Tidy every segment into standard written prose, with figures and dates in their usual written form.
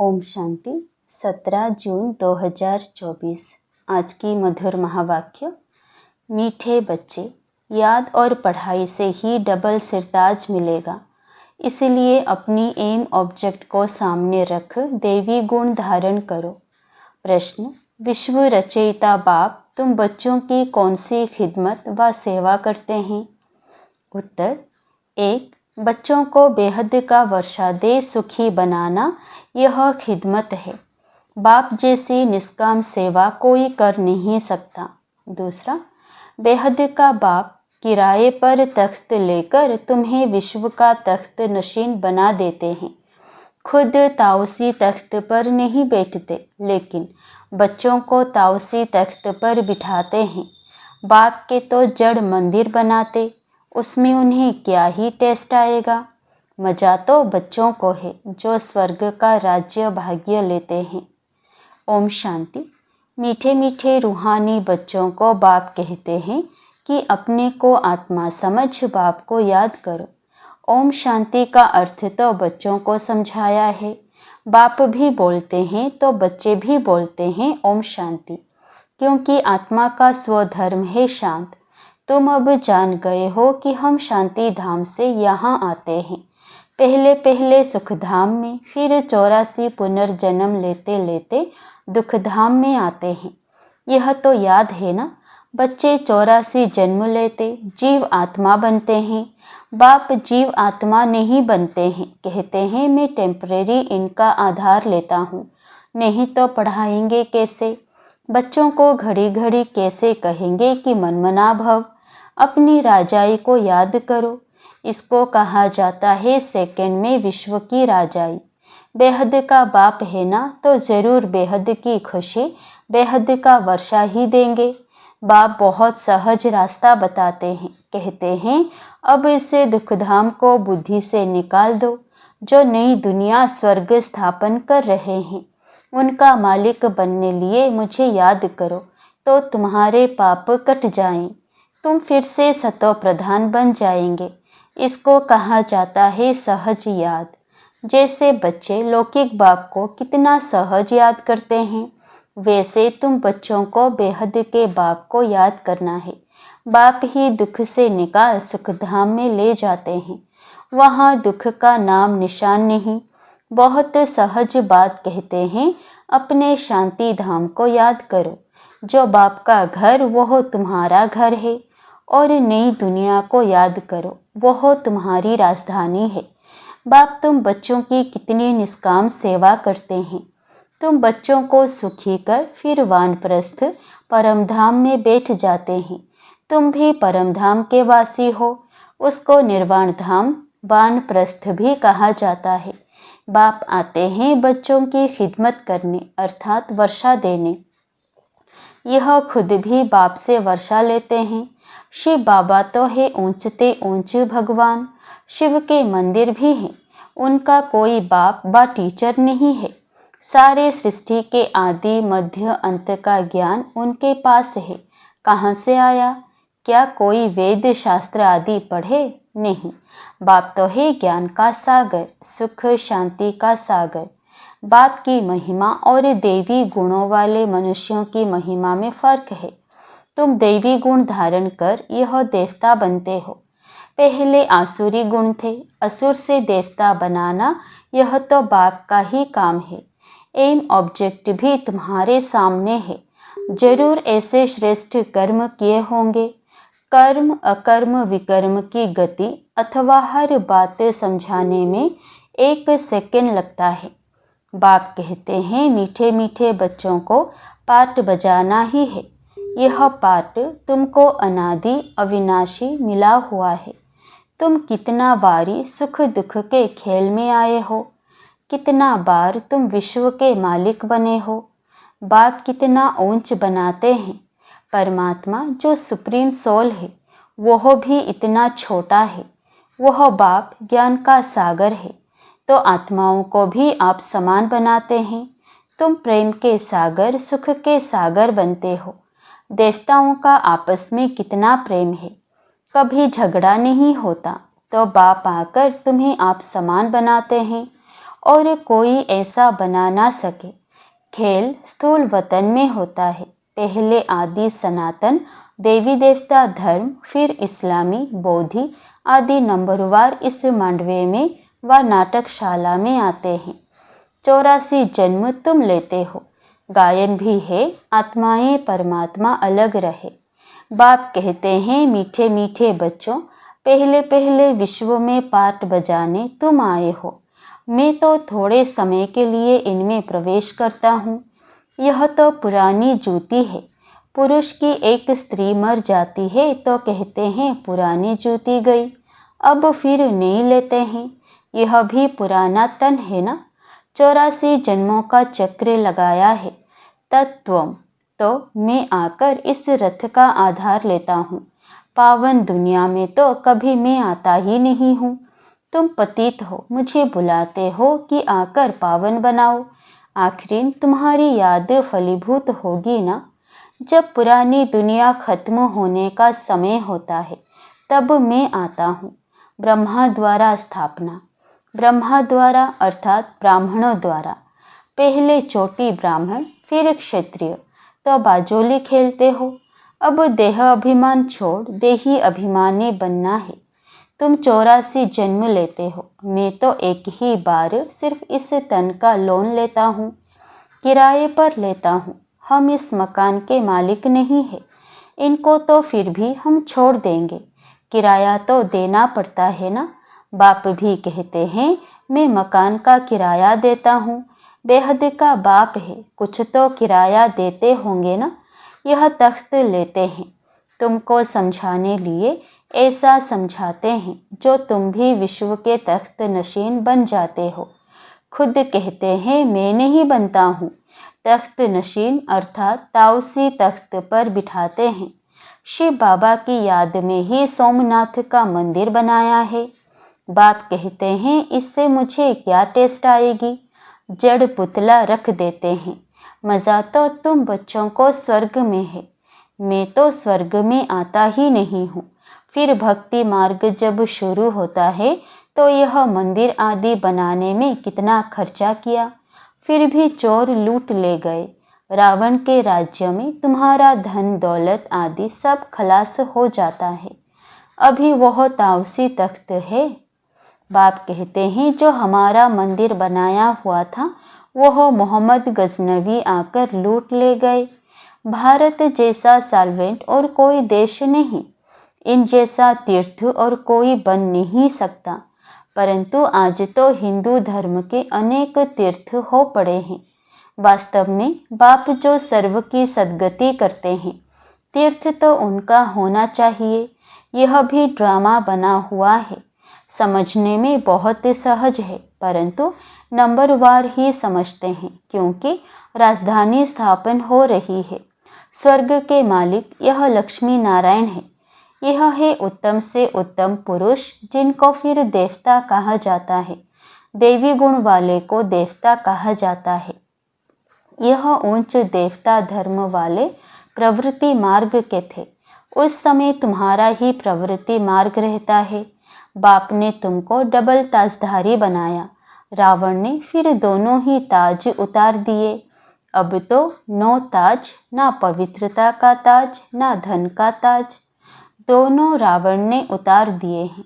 ओम शांति। 17 जून 2024। आज की मधुर महावाक्य। मीठे बच्चे, याद और पढ़ाई से ही डबल सिरताज मिलेगा, इसलिए अपनी एम ऑब्जेक्ट को सामने रख देवी गुण धारण करो। प्रश्न। विश्व रचयिता बाप, तुम बच्चों की कौन सी खिदमत व सेवा करते हैं? उत्तर। 1. बच्चों को बेहद का वर्षा दे सुखी बनाना, यह खिदमत है। बाप जैसी निष्काम सेवा कोई कर नहीं सकता। दूसरा, बेहद का बाप किराए पर तख्त लेकर तुम्हें विश्व का तख्त नशीन बना देते हैं। खुद ताउसी तख्त पर नहीं बैठते, लेकिन बच्चों को ताउसी तख्त पर बिठाते हैं। बाप के तो जड़ मंदिर बनाते, उसमें उन्हें क्या ही टेस्ट आएगा। मज़ा तो बच्चों को है जो स्वर्ग का राज्य भाग्य लेते हैं। ओम शांति। मीठे मीठे रूहानी बच्चों को बाप कहते हैं कि अपने को आत्मा समझ बाप को याद करो। ओम शांति का अर्थ तो बच्चों को समझाया है। बाप भी बोलते हैं तो बच्चे भी बोलते हैं ओम शांति, क्योंकि आत्मा का स्वधर्म है शांत। तुम अब जान गए हो कि हम शांति धाम से यहाँ आते हैं, पहले पहले सुख धाम में, फिर 84 पुनर्जन्म लेते लेते दुख धाम में आते हैं। यह तो याद है ना। बच्चे 84 जन्म लेते जीव आत्मा बनते हैं। बाप जीव आत्मा नहीं बनते हैं, कहते हैं मैं टेम्परेरी इनका आधार लेता हूँ, नहीं तो पढ़ाएंगे कैसे? बच्चों को घड़ी घड़ी कैसे कहेंगे कि मनमना भव, अपनी राजाई को याद करो। इसको कहा जाता है सेकंड में विश्व की राजाई। बेहद का बाप है ना, तो ज़रूर बेहद की खुशी, बेहद का वर्षा ही देंगे। बाप बहुत सहज रास्ता बताते हैं, कहते हैं अब इसे दुखधाम को बुद्धि से निकाल दो। जो नई दुनिया स्वर्ग स्थापन कर रहे हैं, उनका मालिक बनने लिए मुझे याद करो, तो तुम्हारे पाप कट जाएं, तुम फिर से सतो प्रधान बन जाएंगे। इसको कहा जाता है सहज याद। जैसे बच्चे लौकिक बाप को कितना सहज याद करते हैं, वैसे तुम बच्चों को बेहद के बाप को याद करना है। बाप ही दुख से निकाल सुख धाम में ले जाते हैं, वहाँ दुख का नाम निशान नहीं। बहुत सहज बात कहते हैं, अपने शांति धाम को याद करो। जो बाप का घर वह तुम्हारा घर है, और नई दुनिया को याद करो, वह तुम्हारी राजधानी है। बाप तुम बच्चों की कितनी निष्काम सेवा करते हैं। तुम बच्चों को सुखी कर फिर वानप्रस्थ परमधाम में बैठ जाते हैं। तुम भी परमधाम के वासी हो, उसको निर्वाण धाम वानप्रस्थ भी कहा जाता है। बाप आते हैं बच्चों की खिदमत करने, अर्थात वर्षा देने। यह खुद भी बाप से वर्षा लेते हैं। शिव बाबा तो है ऊंचते ऊंच भगवान, शिव के मंदिर भी हैं। उनका कोई बाप व टीचर नहीं है। सारे सृष्टि के आदि मध्य अंत का ज्ञान उनके पास है। कहाँ से आया? क्या कोई वेद शास्त्र आदि पढ़े? नहीं। बाप तो है ज्ञान का सागर, सुख शांति का सागर। बाप की महिमा और देवी गुणों वाले मनुष्यों की महिमा में फर्क है। तुम देवी गुण धारण कर यह देवता बनते हो। पहले आसुरी गुण थे, असुर से देवता बनाना यह तो बाप का ही काम है। एम ऑब्जेक्ट भी तुम्हारे सामने है। जरूर ऐसे श्रेष्ठ कर्म किए होंगे। कर्म अकर्म विकर्म की गति अथवा हर बात समझाने में 1 सेकंड लगता है। बाप कहते हैं मीठे मीठे बच्चों को पाठ बजाना ही है। यह पाठ तुमको अनादि अविनाशी मिला हुआ है। तुम कितना बारी सुख दुख के खेल में आए हो, कितना बार तुम विश्व के मालिक बने हो। बाप कितना ऊंच बनाते हैं। परमात्मा जो सुप्रीम सोल है, वह भी इतना छोटा है। वह बाप ज्ञान का सागर है, तो आत्माओं को भी आप समान बनाते हैं। तुम प्रेम के सागर, सुख के सागर बनते हो। देवताओं का आपस में कितना प्रेम है, कभी झगड़ा नहीं होता, तो बाप आकर तुम्हें आप समान बनाते हैं। और कोई ऐसा बना ना सके। खेल स्थूल वतन में होता है। पहले आदि सनातन देवी देवता धर्म, फिर इस्लामी, बौद्धि आदि नंबरवार इस मांडवे में व नाटकशाला में आते हैं। 84 जन्म तुम लेते हो। गायन भी है, आत्माएं परमात्मा अलग रहे। बाप कहते हैं, मीठे मीठे बच्चों, पहले पहले विश्व में पाठ बजाने तुम आए हो। मैं तो थोड़े समय के लिए इनमें प्रवेश करता हूँ। यह तो पुरानी जूती है। पुरुष की एक स्त्री मर जाती है तो कहते हैं पुरानी जूती गई, अब फिर नई लेते हैं। यह भी पुराना तन है ना। 84 जन्मों का चक्र लगाया है। तत्वम, तो मैं आकर इस रथ का आधार लेता हूँ। पावन दुनिया में तो कभी मैं आता ही नहीं हूँ। तुम पतित हो, मुझे बुलाते हो कि आकर पावन बनाओ। आखिर तुम्हारी याद फलीभूत होगी ना। जब पुरानी दुनिया खत्म होने का समय होता है तब मैं आता हूँ। ब्रह्मा द्वारा स्थापना। ब्रह्मा द्वारा अर्थात ब्राह्मणों द्वारा। पहले चोटी ब्राह्मण, फिर क्षत्रिय, तो बाजोली खेलते हो। अब देह अभिमान छोड़ देही अभिमानी बनना है। तुम 84 जन्म लेते हो। मैं तो एक ही बार सिर्फ इस तन का लोन लेता हूँ, किराए पर लेता हूँ। हम इस मकान के मालिक नहीं है। इनको तो फिर भी हम छोड़ देंगे, किराया तो देना पड़ता है ना। बाप भी कहते हैं, मैं मकान का किराया देता हूँ। बेहद का बाप है, कुछ तो किराया देते होंगे ना। यह तख्त लेते हैं, तुमको समझाने लिए ऐसा समझाते हैं जो तुम भी विश्व के तख्त नशीन बन जाते हो। खुद कहते हैं मैं नहीं बनता हूँ। तख्त नशीन अर्थात ताउसी तख्त पर बिठाते हैं। शिव बाबा की याद में ही सोमनाथ का मंदिर बनाया है। बाप कहते हैं इससे मुझे क्या टेस्ट आएगी। जड़ पुतला रख देते हैं। मज़ा तो तुम बच्चों को स्वर्ग में है, मैं तो स्वर्ग में आता ही नहीं हूँ। फिर भक्ति मार्ग जब शुरू होता है तो यह मंदिर आदि बनाने में कितना खर्चा किया, फिर भी चोर लूट ले गए। रावण के राज्य में तुम्हारा धन दौलत आदि सब खलास हो जाता है। अभी वह ताउसी तख्त है। बाप कहते हैं जो हमारा मंदिर बनाया हुआ था वह मोहम्मद गजनवी आकर लूट ले गए। भारत जैसा साल्वेंट और कोई देश नहीं, इन जैसा तीर्थ और कोई बन नहीं सकता। परंतु आज तो हिंदू धर्म के अनेक तीर्थ हो पड़े हैं। वास्तव में बाप जो सर्व की सद्गति करते हैं, तीर्थ तो उनका होना चाहिए। यह भी ड्रामा बना हुआ है, समझने में बहुत सहज है, परंतु नंबरवार ही समझते हैं क्योंकि राजधानी स्थापन हो रही है। स्वर्ग के मालिक यह लक्ष्मी नारायण है। यह है उत्तम से उत्तम पुरुष जिनको फिर देवता कहा जाता है। देवी गुण वाले को देवता कहा जाता है। यह उच्च देवता धर्म वाले प्रवृत्ति मार्ग के थे। उस समय तुम्हारा ही प्रवृत्ति मार्ग रहता है। बाप ने तुमको डबल ताजधारी बनाया। रावण ने फिर दोनों ही ताज उतार दिए। अब तो नो ताज, ना पवित्रता का ताज, ना धन का ताज, दोनों रावण ने उतार दिए हैं।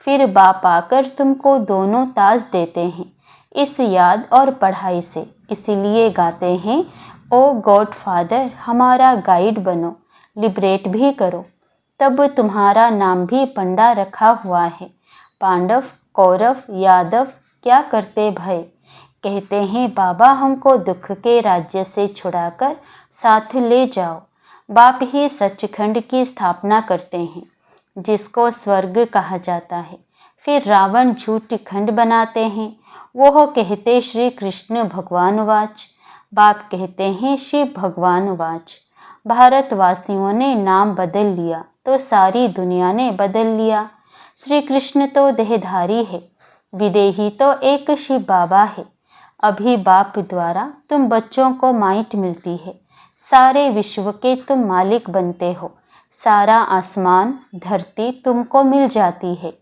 फिर बाप आकर तुमको दोनों ताज देते हैं इस याद और पढ़ाई से। इसीलिए गाते हैं, ओ गॉड फादर हमारा गाइड बनो, लिबरेट भी करो। तब तुम्हारा नाम भी पंडा रखा हुआ है। पांडव, कौरव, यादव क्या करते भय। कहते हैं बाबा हमको दुख के राज्य से छुड़ाकर साथ ले जाओ। बाप ही सचखंड की स्थापना करते हैं जिसको स्वर्ग कहा जाता है। फिर रावण झूठ खंड बनाते हैं। वह कहते श्री कृष्ण भगवान वाच। बाप कहते हैं शिव भगवान वाच। भारतवासियों ने नाम बदल लिया तो सारी दुनिया ने बदल लिया। श्री कृष्ण तो देहधारी है, विदेही तो एक शिव बाबा है। अभी बाप द्वारा तुम बच्चों को माइट मिलती है। सारे विश्व के तुम मालिक बनते हो। सारा आसमान धरती तुमको मिल जाती है।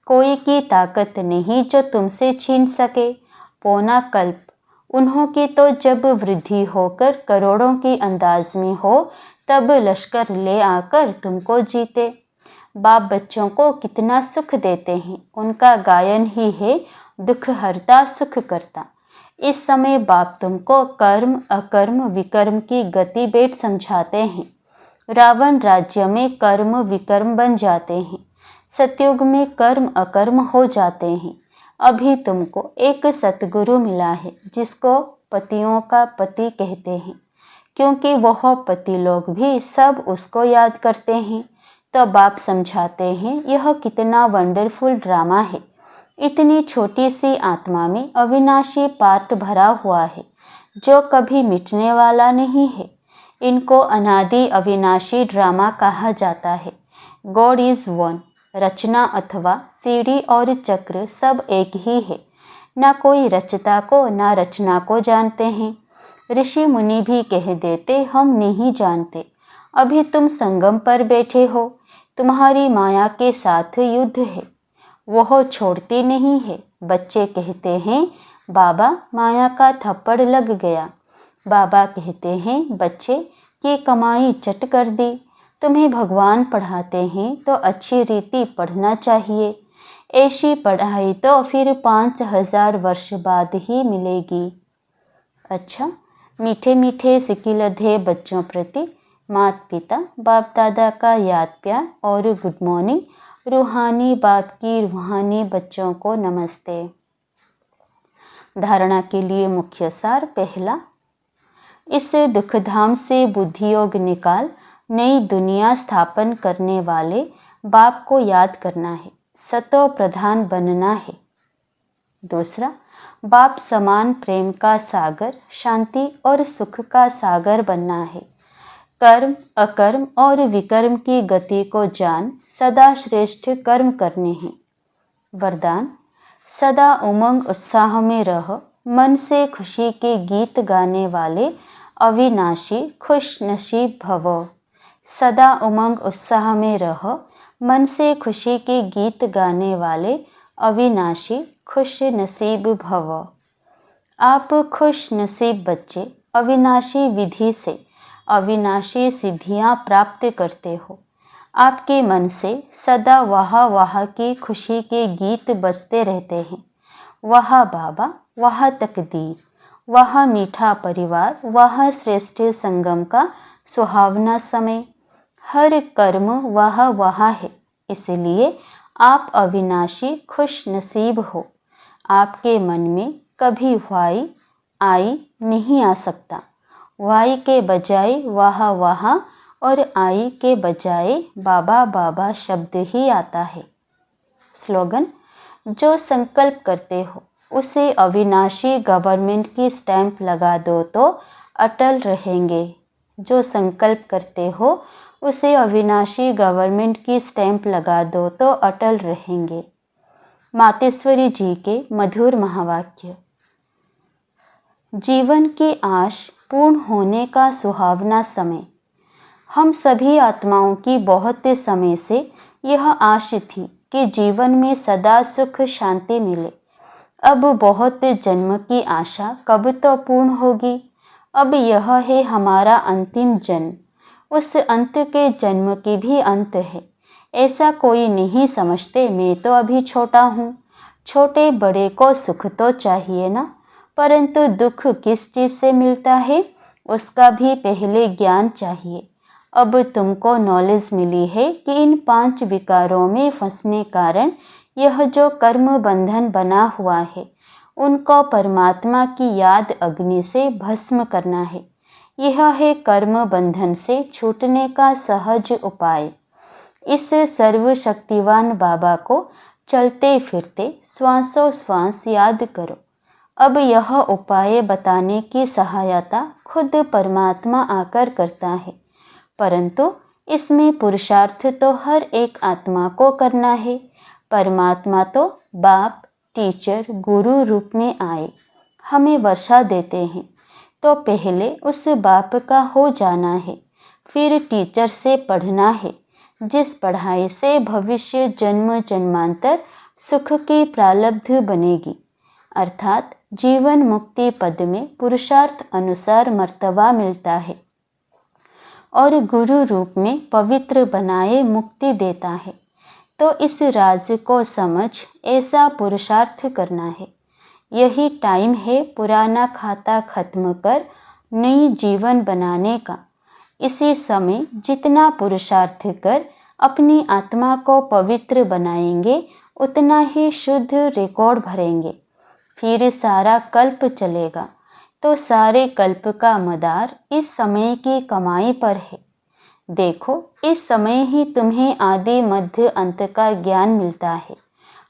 कोई की ताकत नहीं जो तुमसे छीन सके। पौना कल्प, उन्हों की तो जब वृद्धि होकर करोड़ों की अंदाज में हो तब लश्कर ले आकर तुमको जीते। बाप बच्चों को कितना सुख देते हैं, उनका गायन ही है दुख हरता सुख करता। इस समय बाप तुमको कर्म अकर्म विकर्म की गति बेट समझाते हैं। रावण राज्य में कर्म विकर्म बन जाते हैं, सतयुग में कर्म अकर्म हो जाते हैं। अभी तुमको एक सतगुरु मिला है जिसको पतियों का पति कहते हैं, क्योंकि वह पति लोग भी सब उसको याद करते हैं। तो बाप समझाते हैं यह कितना वंडरफुल ड्रामा है। इतनी छोटी सी आत्मा में अविनाशी पार्ट भरा हुआ है जो कभी मिटने वाला नहीं है। इनको अनादि अविनाशी ड्रामा कहा जाता है। God is one. रचना अथवा सीढ़ी और चक्र सब एक ही है। ना कोई रचता को ना रचना को जानते हैं। ऋषि मुनि भी कह देते हम नहीं जानते। अभी तुम संगम पर बैठे हो, तुम्हारी माया के साथ युद्ध है, वह छोड़ती नहीं है। बच्चे कहते हैं बाबा माया का थप्पड़ लग गया। बाबा कहते हैं बच्चे ये कमाई चट कर दी। तुम्हें भगवान पढ़ाते हैं तो अच्छी रीति पढ़ना चाहिए। ऐसी पढ़ाई तो फिर 5000 वर्ष बाद ही मिलेगी। अच्छा, मीठे मीठे सिकिलधे बच्चों प्रति माता पिता बाप दादा का याद प्यार और गुड मॉर्निंग। रूहानी बाप की रूहानी बच्चों को नमस्ते। धारणा के लिए मुख्य सार। पहला, इस दुखधाम से बुद्धि योग निकाल नई दुनिया स्थापन करने वाले बाप को याद करना है, सतो प्रधान बनना है। दूसरा, बाप समान प्रेम का सागर, शांति और सुख का सागर बनना है। कर्म अकर्म और विकर्म की गति को जान सदा श्रेष्ठ कर्म करने हैं। वरदान, सदा उमंग उत्साह में रह, मन से खुशी के गीत गाने वाले अविनाशी खुश नसीब भव। सदा उमंग उत्साह में रह, मन से खुशी के गीत गाने वाले अविनाशी खुश नसीब भव। आप खुश नसीब बच्चे अविनाशी विधि से अविनाशी सिद्धियां प्राप्त करते हो। आपके मन से सदा वाह वाह की खुशी के गीत बजते रहते हैं। वाह बाबा, वाह तकदीर, वाह मीठा परिवार, वाह श्रेष्ठ संगम का सुहावना समय। हर कर्म वाह वाह है, इसलिए आप अविनाशी खुश नसीब हो। आपके मन में कभी वाई आई नहीं आ सकता। वाई के बजाय वाह वाह और आई के बजाय बाबा बाबा शब्द ही आता है। स्लोगन, जो संकल्प करते हो उसे अविनाशी गवर्नमेंट की स्टैंप लगा दो तो अटल रहेंगे। जो संकल्प करते हो उसे अविनाशी गवर्नमेंट की स्टैंप लगा दो तो अटल रहेंगे। मातेश्वरी जी के मधुर महावाक्य। जीवन की आश पूर्ण होने का सुहावना समय। हम सभी आत्माओं की बहुत समय से यह आश थी कि जीवन में सदा सुख शांति मिले। अब बहुत जन्म की आशा कब तो पूर्ण होगी। अब यह है हमारा अंतिम जन्म। उस अंत के जन्म की भी अंत है, ऐसा कोई नहीं समझते। मैं तो अभी छोटा हूँ। छोटे बड़े को सुख तो चाहिए ना, परंतु दुख किस चीज़ से मिलता है उसका भी पहले ज्ञान चाहिए। अब तुमको नॉलेज मिली है कि इन 5 विकारों में फंसने कारण यह जो कर्म बंधन बना हुआ है उनको परमात्मा की याद अग्नि से भस्म करना है। यह है कर्म बंधन से छूटने का सहज उपाय। इस सर्वशक्तिवान बाबा को चलते फिरते श्वासों श्वास याद करो। अब यह उपाय बताने की सहायता खुद परमात्मा आकर करता है, परंतु इसमें पुरुषार्थ तो हर एक आत्मा को करना है। परमात्मा तो बाप टीचर गुरु रूप में आए, हमें वर्षा देते हैं, तो पहले उस बाप का हो जाना है, फिर टीचर से पढ़ना है, जिस पढ़ाई से भविष्य जन्म जन्मांतर सुख की प्रालब्ध बनेगी। अर्थात जीवन मुक्ति पद में पुरुषार्थ अनुसार मर्तबा मिलता है और गुरु रूप में पवित्र बनाए मुक्ति देता है। तो इस राज को समझ ऐसा पुरुषार्थ करना है। यही टाइम है पुराना खाता खत्म कर नई जीवन बनाने का। इसी समय जितना पुरुषार्थ कर अपनी आत्मा को पवित्र बनाएंगे उतना ही शुद्ध रिकॉर्ड भरेंगे। फिर सारा कल्प चलेगा। तो सारे कल्प का मदार इस समय की कमाई पर है। देखो, इस समय ही तुम्हें आदि मध्य अंत का ज्ञान मिलता है।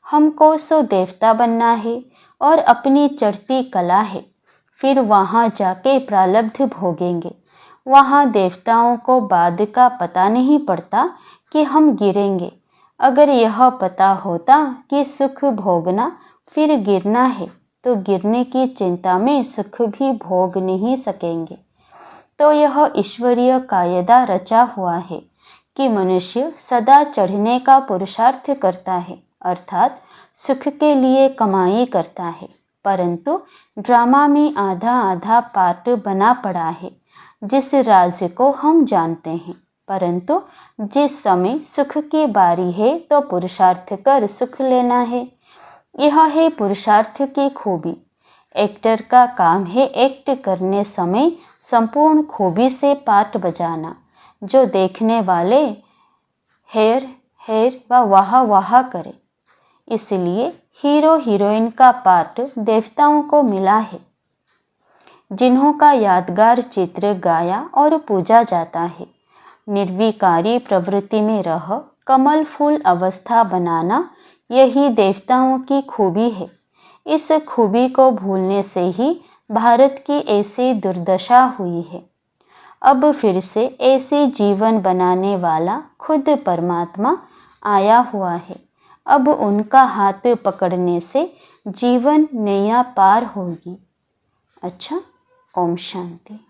हमको सो देवता बनना है और अपनी चढ़ती कला है। फिर वहाँ जाके प्रारब्ध भोगेंगे। वहाँ देवताओं को बाद का पता नहीं पड़ता कि हम गिरेंगे। अगर यह पता होता कि सुख भोगना फिर गिरना है तो गिरने की चिंता में सुख भी भोग नहीं सकेंगे। तो यह ईश्वरीय कायदा रचा हुआ है कि मनुष्य सदा चढ़ने का पुरुषार्थ करता है, अर्थात सुख के लिए कमाई करता है। परंतु ड्रामा में आधा आधा पार्ट बना पड़ा है जिस राज को हम जानते हैं। परंतु जिस समय सुख की बारी है तो पुरुषार्थ कर सुख लेना है। यह है पुरुषार्थ की खूबी। एक्टर का काम है एक्ट करने समय संपूर्ण खूबी से पार्ट बजाना, जो देखने वाले हेर हेर व वाह वाह करे। इसलिए हीरो हीरोइन का पार्ट देवताओं को मिला है, जिन्हों का यादगार चित्र गाया और पूजा जाता है। निर्विकारी प्रवृत्ति में रह कमल फूल अवस्था बनाना यही देवताओं की खूबी है। इस खूबी को भूलने से ही भारत की ऐसी दुर्दशा हुई है। अब फिर से ऐसे जीवन बनाने वाला खुद परमात्मा आया हुआ है। अब उनका हाथ पकड़ने से जीवन नैया पार होगी। अच्छा, ओम शांति।